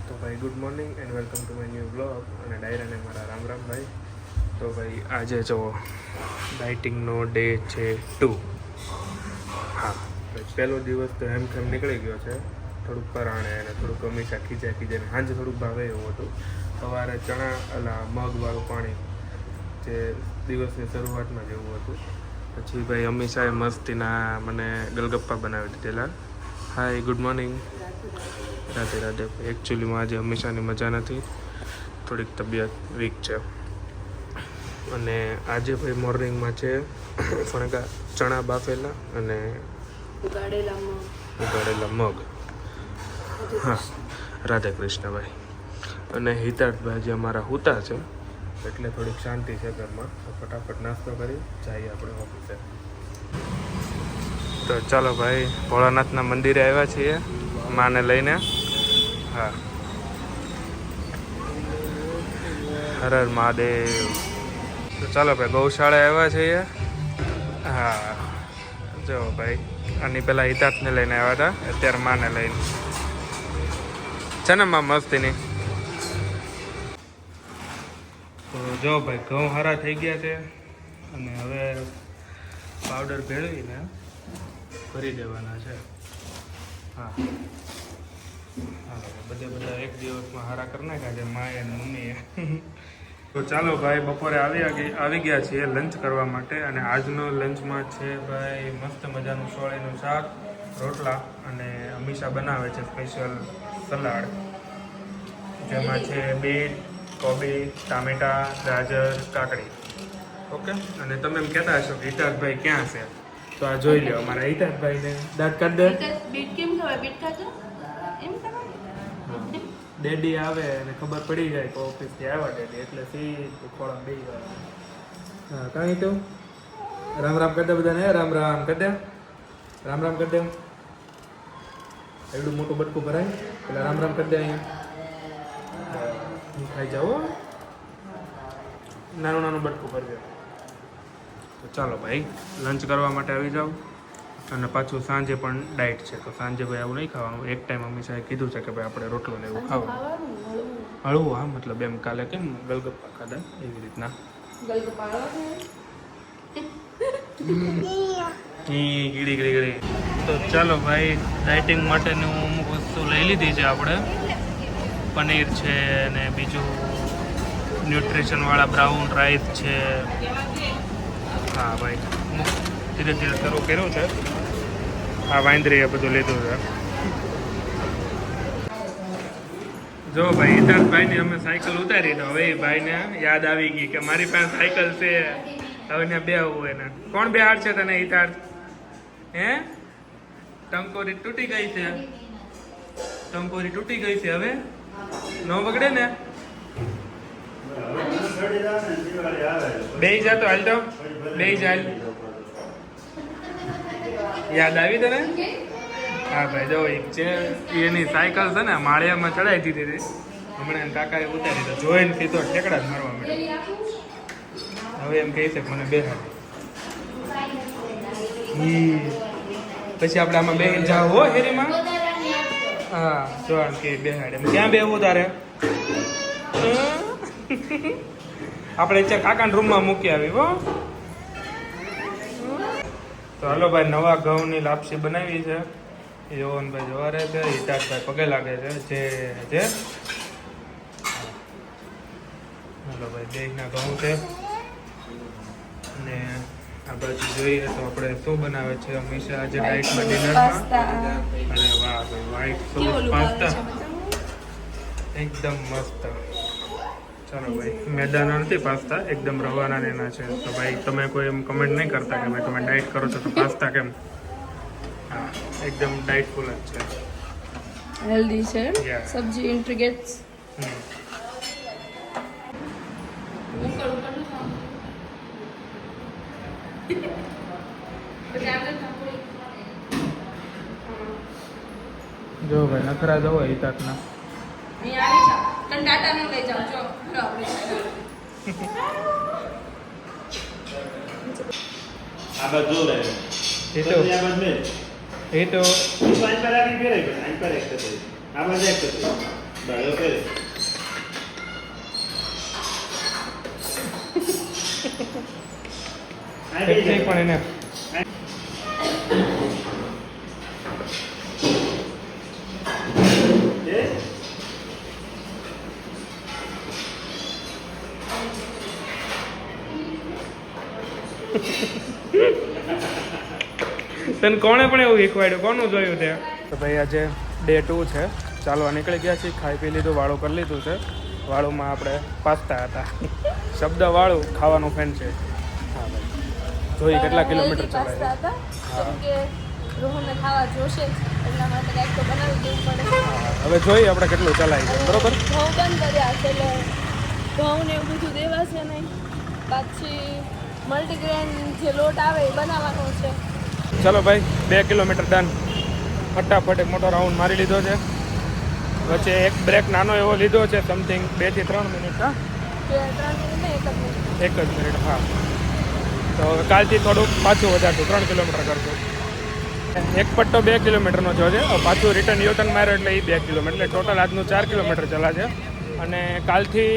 તો ભાઈ good morning and welcome to my new blog અને ડાયરાને મારા રામ રામ ભાઈ. તો ભાઈ આજે જો ડાયટિંગનો ડે છે 2. હા, પહેલો દિવસ તો એમ કેમ નીકળી ગયો છે, થોડુંક પરાણે અને થોડુંક હંમેશા ખીજાઈને સાંજે થોડુંક ભાવે એવું હતું. સવારે ચણા મગવાળું પાણી જે દિવસની શરૂઆતમાં જેવું હતું. પછી ભાઈ અમીષાએ મસ્તીના મને ગલગપ્પા બનાવી દીધેલા. Hi good morning. Radhe Radhe. એકચ્યુઅલીમાં આજે હંમેશાની મજા નથી, થોડીક તબિયત વીક છે. અને આજે ભાઈ મોર્નિંગમાં છે ચણા બાફેલા અને ઉગાડેલા મગ. હા, રાધે કૃષ્ણભાઈ. અને હિતાર્થભાઈ જે અમારા હુતા છે એટલે થોડીક શાંતિ છે ઘરમાં. તો ફટાફટ નાસ્તો કરી જઈએ આપણે ઓફિસે. તો ચાલો ભાઈ, ભોળાનાથના મંદિરે આવ્યા છીએ માને લઈને. હા, હર હર મહાદેવ. તો ચાલો ભાઈ, ગૌશાળા આવ્યા છીએ. હા, જો ભાઈ આની પહેલાં હિતાર્થને લઈને આવ્યા હતા, અત્યારે માને લઈને છે ને માં મસ્તીની. તો જો ભાઈ, ઘઉં હારા થઈ ગયા છે અને હવે પાવડર ભેળવીને ભરી દેવાના છે. હા હા, બધા એક દિવસમાં હારા કરી નાખ્યા છે માએ અને મમ્મીએ. તો ચાલો ભાઈ, બપોરે આવી ગયા છીએ લંચ કરવા માટે. અને આજનો લંચમાં છે ભાઈ મસ્ત મજાનું સોળીનું શાક, રોટલા અને અમીષા બનાવે છે સ્પેશિયલ સલાડ, જેમાં છે બીટ, કોબી, ટામેટા, ગાજર, કાકડી. ઓકે. અને તમે એમ કહેતા હશો કે હિતાર્થભાઈ ક્યાં છે, તો આ જોઈ લો અમારા હિતાર્થભાઈને. દાંત કાઢ દે. બીટ કેમ ખવાય? બીટ ખાજો એમ ખવાય. ડેડી આવે અને ખબર પડી જાય કે ઓફિસથી આવ્યા ડેડી, એટલે સીધું ખોળામાં બેસી જાય. હા, કાંઈ તો રામ રામ કરી દે બધાને. રામ રામ કરી દે. રામ રામ કરી દે. એવડું મોટું બટકું ભરાય એટલે રામ રામ કરી દે. અહીંયા ખાઈ જાઓ, નાનું નાનું બટકું ભરી દે. તો ચાલો ભાઈ, લંચ કરવા માટે આવી જાઓ. અને પાછું સાંજે પણ ડાયટ છે, તો સાંજે ભાઈ આવું નહીં ખાવાનું. એક ટાઈમ અમીષાએ કીધું છે કે ભાઈ આપણે રોટલો ને એવું ખાવાનું હળવું. હા, મતલબ એમ કાલે કેમ ગલગપ્પા ખાધા એવી રીતના. ગીડી. તો ચાલો ભાઈ, ડાયટિંગ માટેની અમુક વસ્તુ લઈ લીધી છે આપણે. પનીર છે અને બીજું ન્યુટ્રિશનવાળા બ્રાઉન રાઈસ છે. હા ભાઈ, ધીરે ધીરે શરૂ કર્યું છે. આ વાંદરીએ બધું લીધું છે. જો ભાઈ, હિતાર્થભાઈની અમે સાયકલ ઉતારી, તો હવે એ ભાઈને યાદ આવી ગઈ કે મારી પાસે સાયકલ છે, હવે ને બે આવું એને. કોણ બેહાડ છે તને હિતાર્થ? હે, ટંકોરી તૂટી ગઈ છે. ટંકોરી તૂટી ગઈ છે, હવે ન બગડે ને. બે જા તો હાલ, તો બે ચાલ. યાદ આવી તને? હા ભાઈ, જો છે એની સાયકલ છે ને માળિયામાં ચડાવી દીધી હતી હમણાં. એને કાકાએ ઉતારી તો જોઈને સીધો ઠેકડા જ મારવા માંડ્યો. હવે એમ કહે છે કે મને બેહાડ. પછી આપણે આમાં બેસી જાવ હો હેરીમાં. હા, જો આમ કે બેહાડ. એમ ક્યાં બેહવું તારે? આપણે ત્યાં કાકાના રૂમમાં મૂકી આવી હો. તો હાલો ભાઈ, નવા ઘઉંની લાપસી બનાવી છે. યવનભાઈ જવારે છે, હિતાર્થભાઈ પગે લાગે છે. જે હાલો ભાઈ, બેગના ઘઉં છે. અને આ બાજુ જોઈએ તો આપણે શું બનાવે છે હંમેશા આજે ડાયટમાં ડિનરમાં. અને વાહ ભાઈ, વ્હાઈટ સોસ પાસ્તા એકદમ મસ્ત. ચાલો ભાઈ, મેદાના નથી પાસ્તા, એકદમ રવાના એના છે. તો ભાઈ તમે કોઈ એમ કમેન્ટ નહીં કરતા કે ભાઈ તમે ડાયટ કરો છો તો પાસ્તા કેમ? હા, એકદમ ડાયટફુલ જ છે, હેલ્ધી છે. સબ્જી ઇન્ટ્રીગેટ્સ. જો ભાઈ, નખરા જવો હિતાર્થના. ટાટા નો લઈ જાવ જો. આ બધું રે એ તો આઈ પર એક આ બાજુ એક દાડો કે ટેકનિક પણ એને તને કોણે પણ એવું શીખવાડ્યું? કોનું જોયું તે? તો ભાઈ આજે ડે 2 છે, ચાલવા નીકળી ગયા છીએ. ખાઈ પી લીધું, વાળું કરી લીધું છે. વાળુમાં આપણે પાસ્તા હતા. શબ્દ વાળું ખાવાનું ફેન છે. હા ભાઈ જોઈએ કેટલા કિલોમીટર ચલાય. હતા કેમ કે રોહનને ખાવા જોશે જ, એટલા માટે કાંઈક તો બનાવી દેવું પડે. હવે જોઈએ આપણે કેટલું ચલાય છે. બરોબર. ઘઉં બંધ કર્યા છે એટલે ઘઉં ને એવું બધું દેવાશે નહીં. પછી મલ્ટીગ્રેન જે લોટ આવે એ બનાવવાનો છે. ચલો ભાઈ 2 કિલોમીટર ડન. ફટાફટ એક મોટો રાઉન્ડ મારી લીધો છે. વચ્ચે એક બ્રેક નાનો એવો લીધો છે, સમથિંગ 2 થી 3 મિનિટ. હા 3 મિનિટ ને 1 મિનિટ. 1 જ મિનિટ. હા તો કાલથી થોડુંક પાછું વધારતું 3 કિલોમીટર કરતું. એક પટ્ટો 2 કિલોમીટરનો થયો છે. પાછું રિટર્ન યુટર્ન માર્યો એટલે એ 2 કિલોમીટર, એટલે ટોટલ આજનું 4 કિલોમીટર ચલા છે. અને કાલથી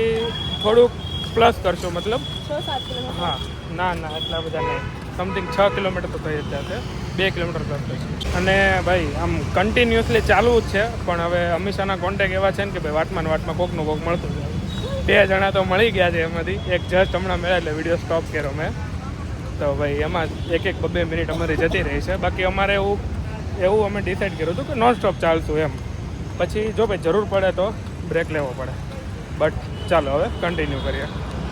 થોડુંક પ્લસ કરશું, મતલબ 6-7 કિલોમીટર. હા ના ના એટલા બધા નહીં, સમથિંગ 6 કિલોમીટર તો થઈ જ જશે. 2 કિલોમીટર પ્લસ થશે. અને ભાઈ આમ કન્ટિન્યુઅસલી ચાલુ જ છે, પણ હવે હંમેશાના કોન્ટેક એવા છે ને કે ભાઈ વાટમાં કોકનું કોક મળતું જાય. 2 જણા તો મળી ગયા છે, એમાંથી એક જસ્ટ હમણાં મળ્યા એટલે વિડીયો સ્ટોપ કર્યો મેં. તો ભાઈ એમાં 1-2 મિનિટ અમારી જતી રહી છે. બાકી અમારે એવું અમે ડિસાઈડ કર્યું હતું કે નોન સ્ટોપ ચાલશું એમ. પછી જો ભાઈ જરૂર પડે તો બ્રેક લેવો પડે. બટ ચાલો હવે કન્ટિન્યુ કરીએ.